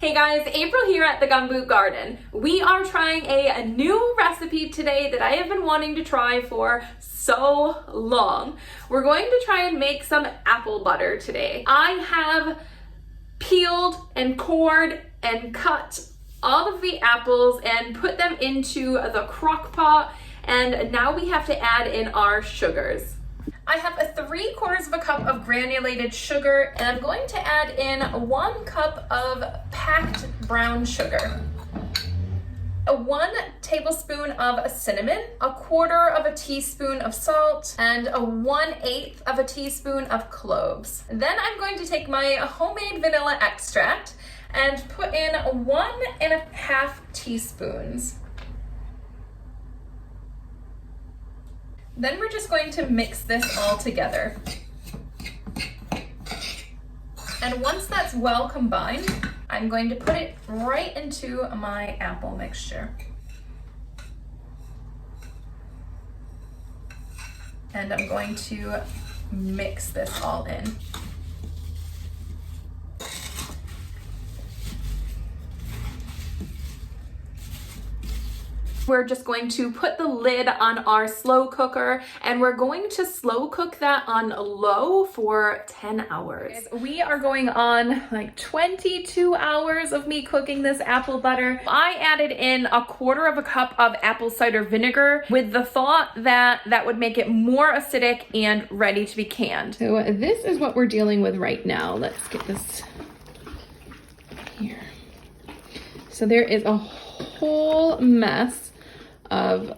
Hey guys, April here at the Gumboot Garden. We are trying a new recipe today that I have been wanting to try for so long. We're going to try and make some apple butter today. I have peeled and cored and cut all of the apples and put them into the crock pot, and now we have to add in our sugars. I have a 3/4 cup of granulated sugar, and I'm going to add in 1 cup of packed brown sugar, 1 tablespoon of cinnamon, 1/4 teaspoon of salt, and 1/8 teaspoon of cloves. Then I'm going to take my homemade vanilla extract and put in 1.5 teaspoons. Then we're just going to mix this all together. And once that's well combined, I'm going to put it right into my apple mixture. And I'm going to mix this all in. We're just going to put the lid on our slow cooker, and we're going to slow cook that on low for 10 hours. We are going on like 22 hours of me cooking this apple butter. I added in 1/4 cup of apple cider vinegar with the thought that that would make it more acidic and ready to be canned. So this is what we're dealing with right now. Let's get this here. So there is a whole mess of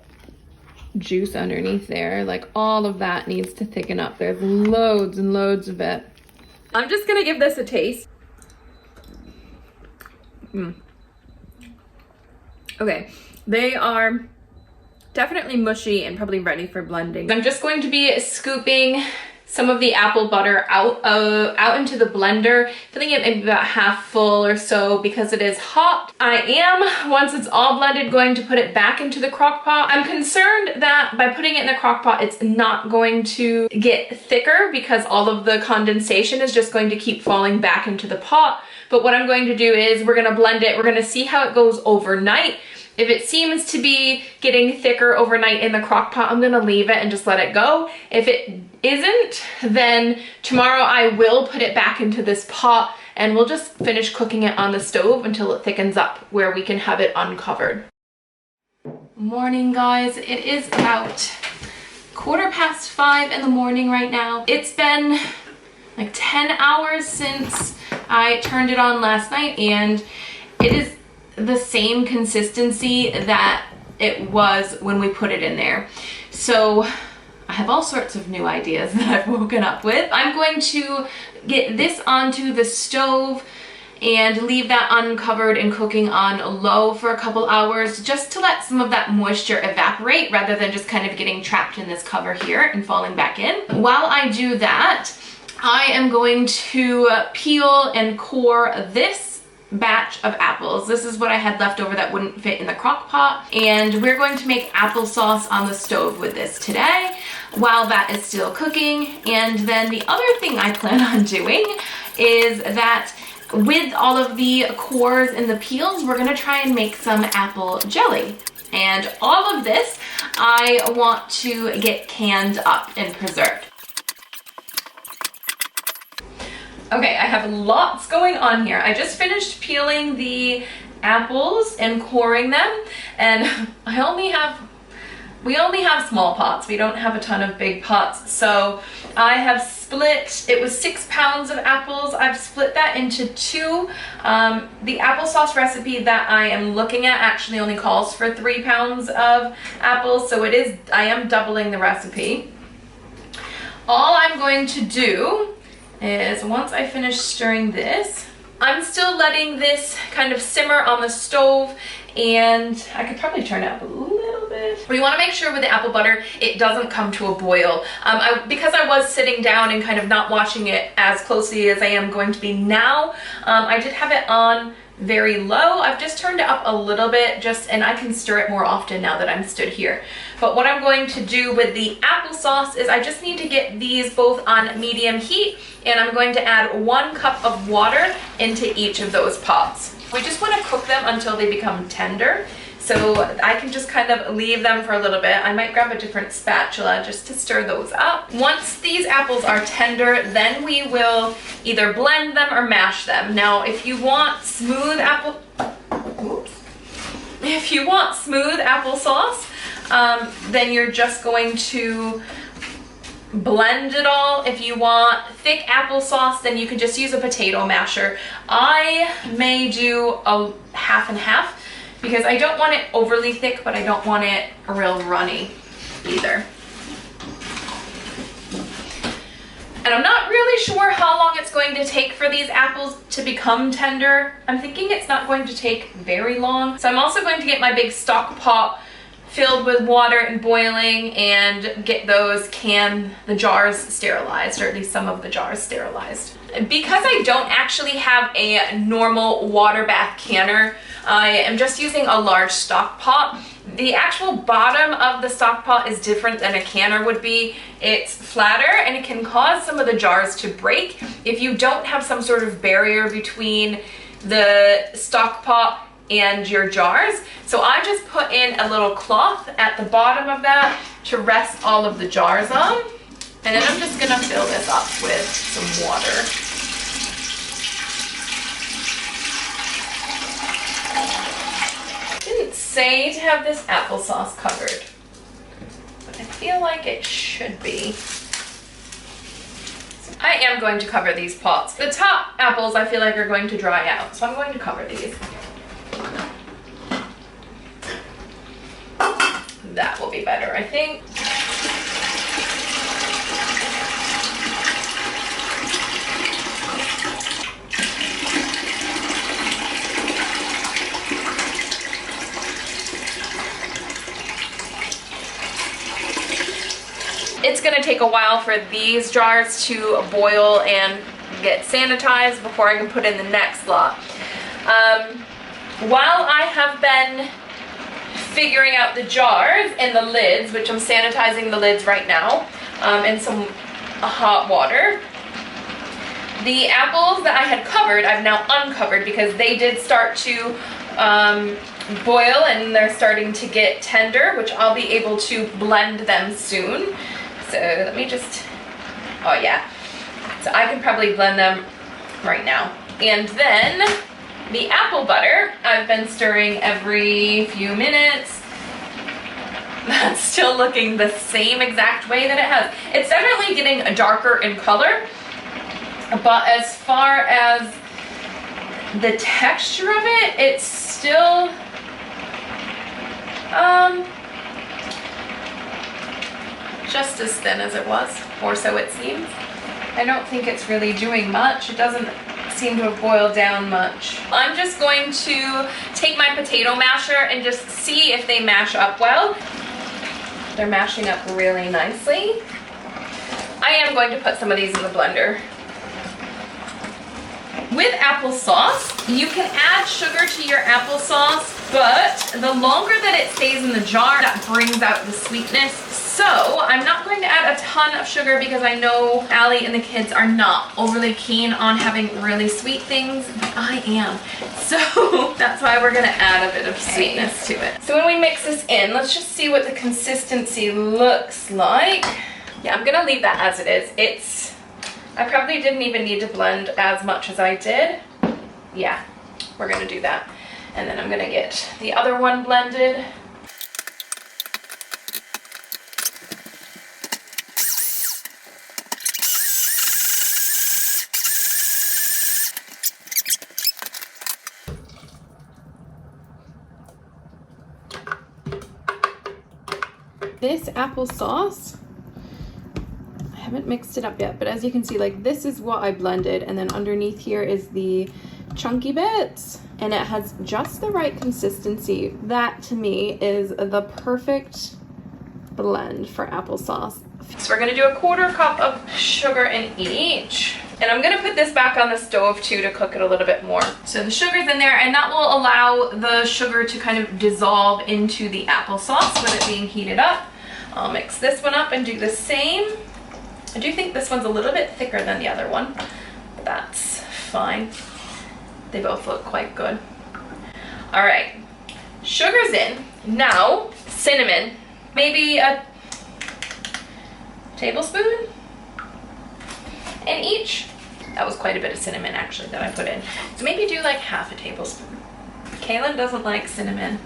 juice underneath there. Like, all of that needs to thicken up. There's loads and loads of it. I'm just gonna give this a taste. Okay, they are definitely mushy and probably ready for blending. I'm just going to be scooping some of the apple butter out into the blender, filling it maybe about half full or so because it is hot. I am, once it's all blended, going to put it back into the crock pot. I'm concerned that by putting it in the crock pot, it's not going to get thicker because all of the condensation is just going to keep falling back into the pot. But what I'm going to do is we're gonna blend it. We're gonna see how it goes overnight. If it seems to be getting thicker overnight in the crock pot, I'm gonna leave it and just let it go. If it isn't, then tomorrow I will put it back into this pot and we'll just finish cooking it on the stove until it thickens up where we can have it uncovered. Morning, guys. It is about 5:15 in the morning right now. It's been like 10 hours since I turned it on last night, and it is the same consistency that it was when we put it in there. So I have all sorts of new ideas that I've woken up with. I'm going to get this onto the stove and leave that uncovered and cooking on low for a couple hours, just to let some of that moisture evaporate rather than just kind of getting trapped in this cover here and falling back in. While I do that, I am going to peel and core this batch of apples. This is what I had left over that wouldn't fit in the crock pot, and we're going to make applesauce on the stove with this today while that is still cooking. And then the other thing I plan on doing is that with all of the cores and the peels, we're gonna try and make some apple jelly. And all of this I want to get canned up and preserved. Okay, I have lots going on here. I just finished peeling the apples and coring them, and we only have small pots. We don't have a ton of big pots. So I have split, it was 6 pounds of apples. I've split that into 2. The applesauce recipe that I am looking at actually only calls for 3 pounds of apples, so I am doubling the recipe. All I'm going to do is, once I finish stirring this, I'm still letting this kind of simmer on the stove, and I could probably turn it up a little bit. But you want to make sure with the apple butter it doesn't come to a boil. Because I was sitting down and kind of not watching it as closely as I am going to be now, I did have it on very low. I've just turned it up a little bit, and I can stir it more often now that I'm stood here. But what I'm going to do with the applesauce is I just need to get these both on medium heat, and I'm going to add 1 cup of water into each of those pots. We just want to cook them until they become tender. So I can just kind of leave them for a little bit. I might grab a different spatula just to stir those up. Once these apples are tender, then we will either blend them or mash them. Now, if you want smooth applesauce, then you're just going to blend it all. If you want thick applesauce, then you can just use a potato masher. I may do a half and half because I don't want it overly thick, but I don't want it real runny either. And I'm not really sure how long it's going to take for these apples to become tender. I'm thinking it's not going to take very long. So I'm also going to get my big stock pot filled with water and boiling and get the jars sterilized, or at least some of the jars sterilized. Because I don't actually have a normal water bath canner, I am just using a large stock pot. The actual bottom of the stock pot is different than a canner would be. It's flatter and it can cause some of the jars to break if you don't have some sort of barrier between the stock pot and your jars. So I just put in a little cloth at the bottom of that to rest all of the jars on. And then I'm just gonna fill this up with some water. Didn't say to have this applesauce covered, but I feel like it should be. I am going to cover these pots. The top apples I feel like are going to dry out, so I'm going to cover these. That will be better, I think. It's gonna take a while for these jars to boil and get sanitized before I can put in the next lot. While I have been figuring out the jars and the lids, which I'm sanitizing the lids right now, in some hot water, the apples that I had covered, I've now uncovered because they did start to boil and they're starting to get tender, which I'll be able to blend them soon. So let me just, oh yeah. So I can probably blend them right now. And then the apple butter, I've been stirring every few minutes. That's still looking the same exact way that it has. It's definitely getting darker in color, but as far as the texture of it, it's still, just as thin as it was, or so it seems. I don't think it's really doing much. It doesn't seem to have boiled down much. I'm just going to take my potato masher and just see if they mash up well. They're mashing up really nicely. I am going to put some of these in the blender. With applesauce, you can add sugar to your applesauce, but the longer that it stays in the jar, that brings out the sweetness. So I'm not going to add a ton of sugar because I know Allie and the kids are not overly keen on having really sweet things, but I am. So that's why we're gonna add a bit of sweetness to it. So when we mix this in, let's just see what the consistency looks like. Yeah, I'm gonna leave that as it is. I probably didn't even need to blend as much as I did. Yeah, we're gonna do that. And then I'm gonna get the other one blended. This applesauce, I haven't mixed it up yet, but as you can see, like, this is what I blended, and then underneath here is the chunky bits, and it has just the right consistency. That to me is the perfect blend for applesauce. So we're gonna do a 1/4 cup of sugar in each. And I'm gonna put this back on the stove too to cook it a little bit more. So the sugar's in there, and that will allow the sugar to kind of dissolve into the applesauce with it being heated up. I'll mix this one up and do the same. I do think this one's a little bit thicker than the other one, but that's fine. They both look quite good. All right, sugar's in. Now, cinnamon, maybe a tablespoon in each. That was quite a bit of cinnamon actually that I put in. So maybe do like half a tablespoon. Kaylin doesn't like cinnamon.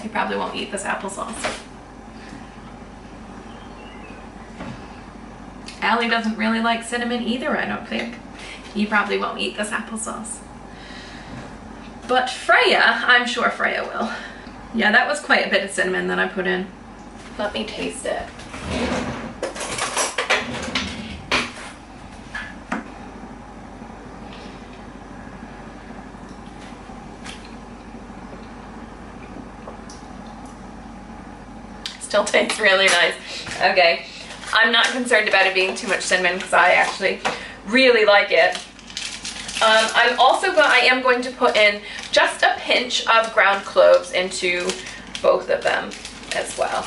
He probably won't eat this applesauce. Allie doesn't really like cinnamon either, I don't think. He probably won't eat this applesauce. But Freya, I'm sure Freya will. Yeah, that was quite a bit of cinnamon that I put in. Let me taste it. Still tastes really nice. Okay, I'm not concerned about it being too much cinnamon because I actually really like it. I am going to put in just a pinch of ground cloves into both of them as well.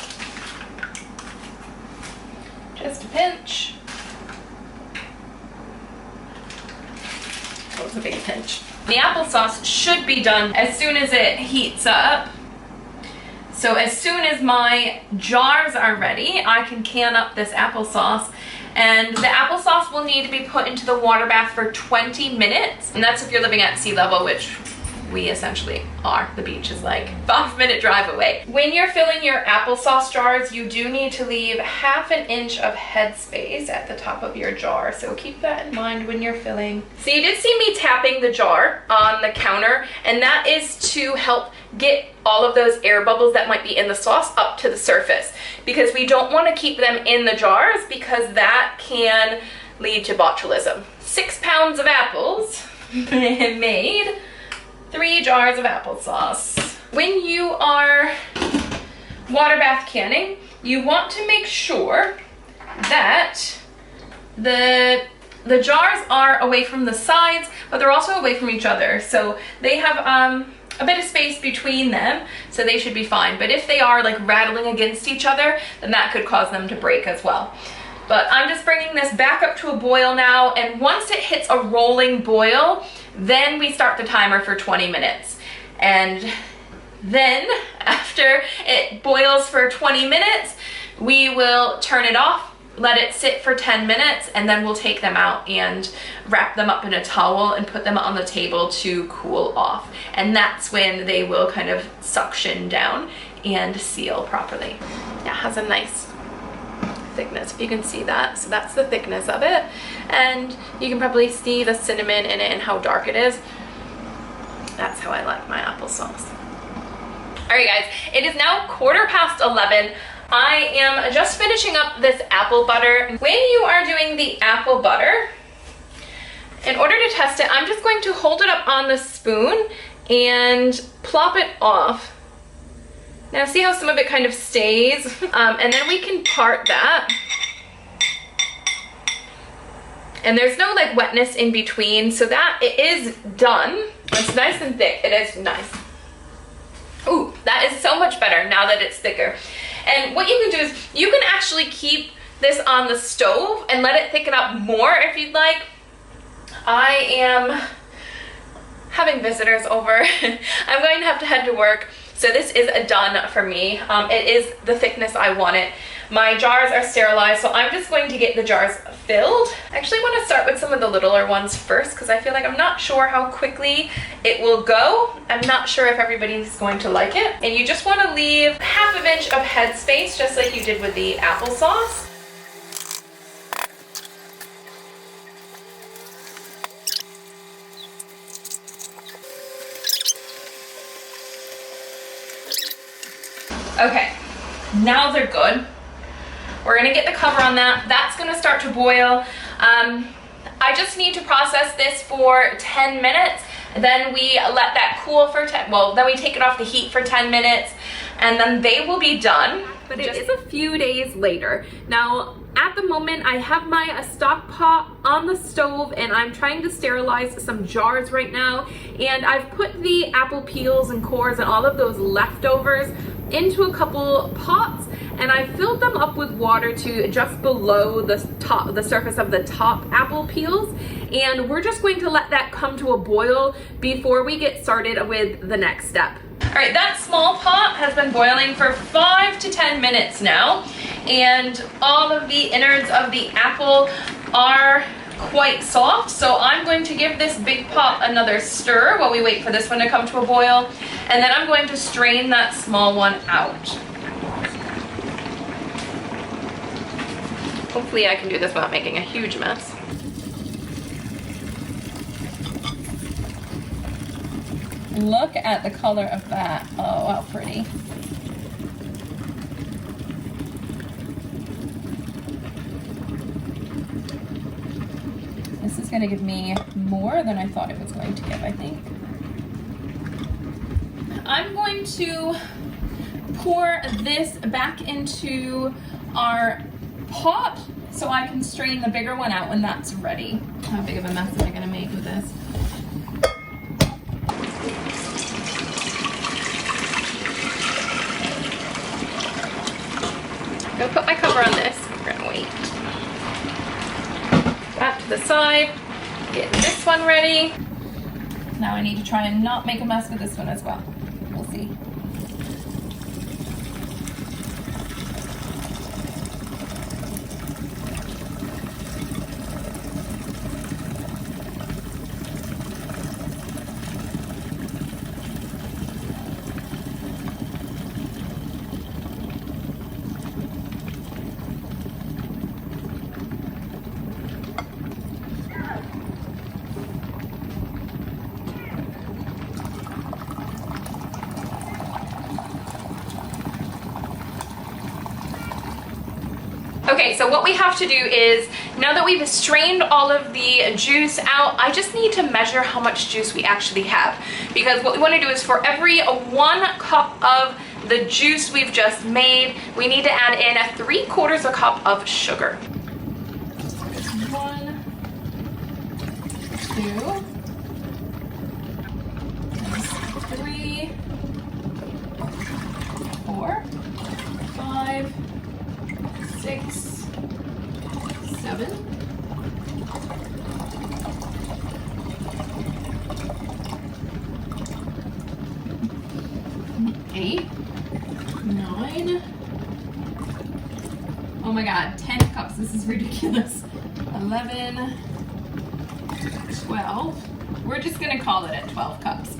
Just a pinch. That was a big pinch. The applesauce should be done as soon as it heats up. So as soon as my jars are ready, I can can up this applesauce. And the applesauce will need to be put into the water bath for 20 minutes. And that's if you're living at sea level, which we essentially are. The beach is like a 5-minute drive away. When you're filling your applesauce jars, you do need to leave ½ inch of headspace at the top of your jar. So keep that in mind when you're filling. So you did see me tapping the jar on the counter, and that is to help get all of those air bubbles that might be in the sauce up to the surface, because we don't want to keep them in the jars because that can lead to botulism. 6 pounds of apples made 3 jars of applesauce. When you are water bath canning, you want to make sure that the jars are away from the sides, but they're also away from each other. So they have a bit of space between them, so they should be fine. But if they are like rattling against each other, then that could cause them to break as well. But I'm just bringing this back up to a boil now, and once it hits a rolling boil, then we start the timer for 20 minutes. And then after it boils for 20 minutes, we will turn it off, let it sit for 10 minutes, and then we'll take them out and wrap them up in a towel and put them on the table to cool off. And that's when they will kind of suction down and seal properly. Yeah, it has a nice thickness, if you can see that. So that's the thickness of it. And you can probably see the cinnamon in it and how dark it is. That's how I like my applesauce. All right, guys, it is now 11:15. I am just finishing up this apple butter. When you are doing the apple butter, in order to test it, I'm just going to hold it up on the spoon and plop it off. Now see how some of it kind of stays? And then we can part that. And there's no like wetness in between, so that it is done. It's nice and thick, it is nice. Ooh, that is so much better now that it's thicker. And what you can do is you can actually keep this on the stove and let it thicken up more if you'd like. I am having visitors over. I'm going to have to head to work. So this is done for me. It is the thickness I want it. My jars are sterilized, so I'm just going to get the jars filled. I actually want to start with some of the littler ones first because I feel like I'm not sure how quickly it will go. I'm not sure if everybody's going to like it. And you just want to leave ½ inch of headspace, just like you did with the applesauce. Okay, now they're good. We're gonna get the cover on that. That's gonna start to boil. I just need to process this for 10 minutes. Then we let that cool for then we take it off the heat for 10 minutes, and then they will be done. But it is a few days later. Now, at the moment, I have my stock pot on the stove, and I'm trying to sterilize some jars right now. And I've put the apple peels and cores and all of those leftovers into a couple pots, and I filled them up with water to just below the surface of the top apple peels, and we're just going to let that come to a boil before we get started with the next step. All right, that small pot has been boiling for 5 to 10 minutes now, and all of the innards of the apple are quite soft, so I'm going to give this big pot another stir while we wait for this one to come to a boil, and then I'm going to strain that small one out. Hopefully I can do this without making a huge mess. Look at the color of that. Oh, how pretty. This is going to give me more than I thought it was going to give, I think. I'm going to pour this back into our pot so I can strain the bigger one out when that's ready. How big of a mess am I going to make with this? I'm going to put my cover on this. We're going to wait. That to the side. Get this one ready. Now I need to try and not make a mess with this one as well. We'll see. Okay, so what we have to do is, now that we've strained all of the juice out, I just need to measure how much juice we actually have. Because what we want to do is for every 1 cup of the juice we've just made, we need to add in 3/4 a cup of sugar. 1, 2, 3, 4, 5, 6, 7, 8, 9. Oh my God, 10 cups. This is ridiculous. 11, 12. We're just gonna call it at 12 cups.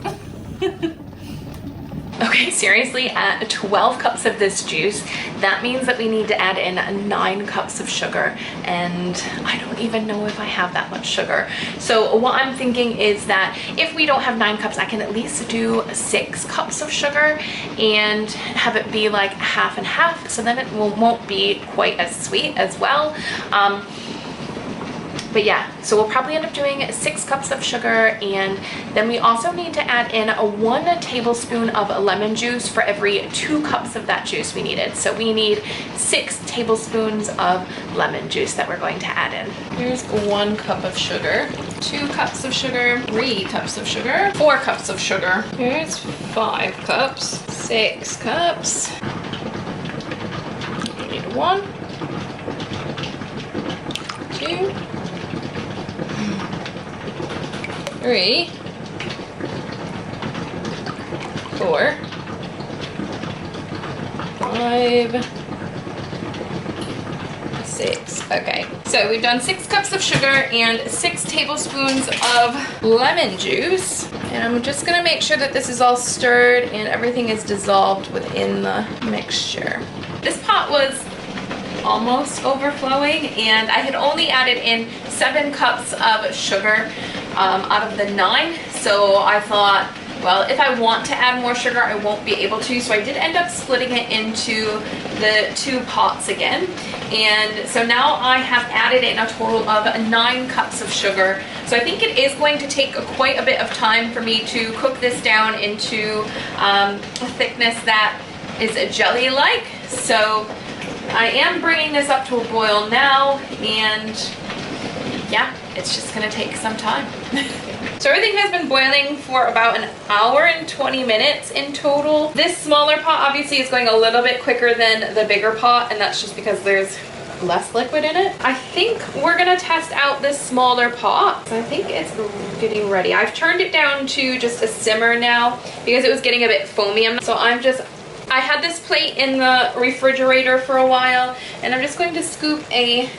Okay, seriously, at 12 cups of this juice, that means that we need to add in 9 cups of sugar, and I don't even know if I have that much sugar. So what I'm thinking is that if we don't have 9 cups, I can at least do 6 cups of sugar and have it be like half and half, so then it won't be quite as sweet as well. But yeah, so we'll probably end up doing 6 cups of sugar, and then we also need to add in 1 tablespoon of lemon juice for every 2 cups of that juice we needed. So we need 6 tablespoons of lemon juice that we're going to add in. Here's 1 cup of sugar, 2 cups of sugar, 3 cups of sugar, 4 cups of sugar. Here's 5 cups, 6 cups. We need 1, 2, 3, 4, 5, 6. Okay, so we've done 6 cups of sugar and 6 tablespoons of lemon juice. And I'm just gonna make sure that this is all stirred and everything is dissolved within the mixture. This pot was almost overflowing, and I had only added in 7 cups of sugar out of the 9, so I thought, well, if I want to add more sugar, I won't be able to, so I did end up splitting it into the 2 pots again. And so now I have added in a total of 9 cups of sugar. So I think it is going to take quite a bit of time for me to cook this down into a thickness that is jelly-like. So I am bringing this up to a boil now, and yeah, it's just gonna take some time. So everything has been boiling for about an hour and 20 minutes in total. This smaller pot obviously is going a little bit quicker than the bigger pot, and that's just because there's less liquid in it. I think we're gonna test out this smaller pot. So I think it's getting ready. I've turned it down to just a simmer now because it was getting a bit foamy. So I had this plate in the refrigerator for a while, and I'm just going to scoop a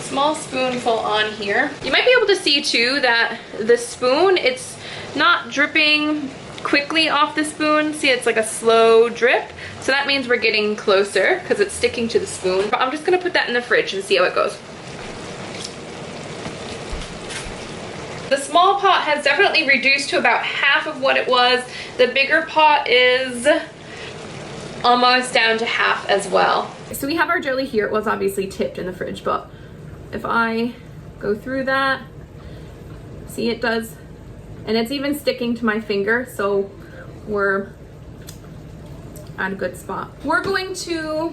small spoonful on here. You might be able to see too that the spoon, it's not dripping quickly off the spoon. See, it's like a slow drip. So that means we're getting closer because it's sticking to the spoon. But I'm just gonna put that in the fridge and see how it goes. The small pot has definitely reduced to about half of what it was. The bigger pot is almost down to half as well. So we have our jelly here. It was obviously tipped in the fridge, but if I go through that, see, it does, and it's even sticking to my finger, so we're at a good spot. We're going to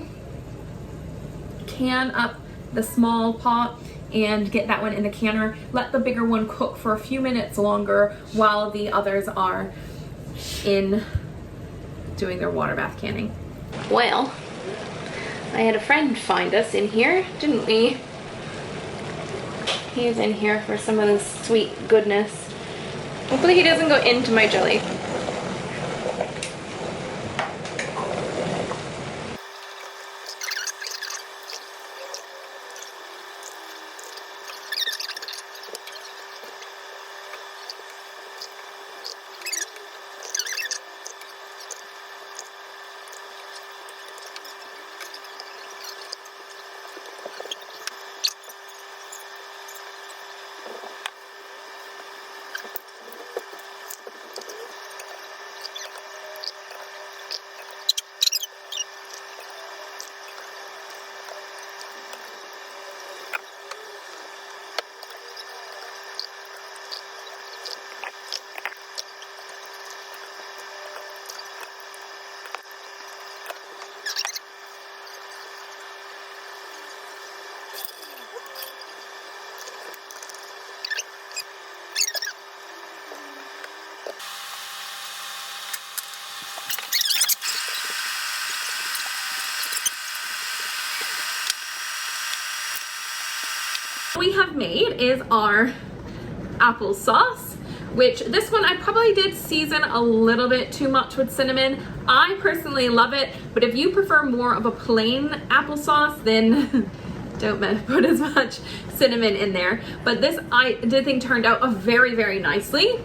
can up the small pot and get that one in the canner. Let the bigger one cook for a few minutes longer while the others are in doing their water bath canning. Well, I had a friend find us in here, didn't we? He's in here for some of this sweet goodness. Hopefully he doesn't go into my jelly. We have made is our applesauce, which this one I probably did season a little bit too much with cinnamon. I personally love it, but if you prefer more of a plain applesauce, then don't put as much cinnamon in there. But this I did think turned out very, very nicely.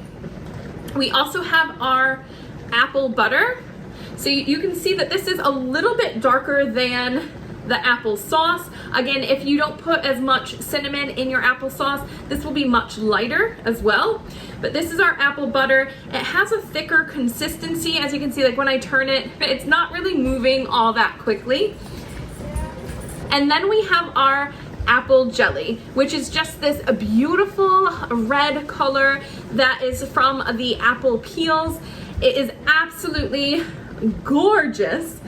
We also have our apple butter. So you can see that this is a little bit darker than the applesauce. Again, if you don't put as much cinnamon in your applesauce, this will be much lighter as well. But this is our apple butter. It has a thicker consistency. As you can see, like when I turn it, it's not really moving all that quickly. And then we have our apple jelly, which is just this beautiful red color that is from the apple peels. It is absolutely gorgeous.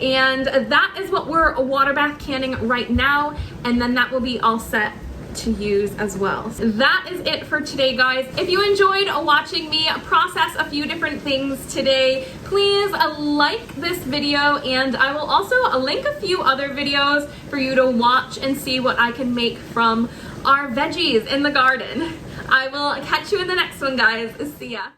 And that is what we're water bath canning right now, and then that will be all set to use as well. So that is it for today, guys. If you enjoyed watching me process a few different things today, please like this video, and I will also link a few other videos for you to watch and see what I can make from our veggies in the garden. I will catch you in the next one, guys. See ya.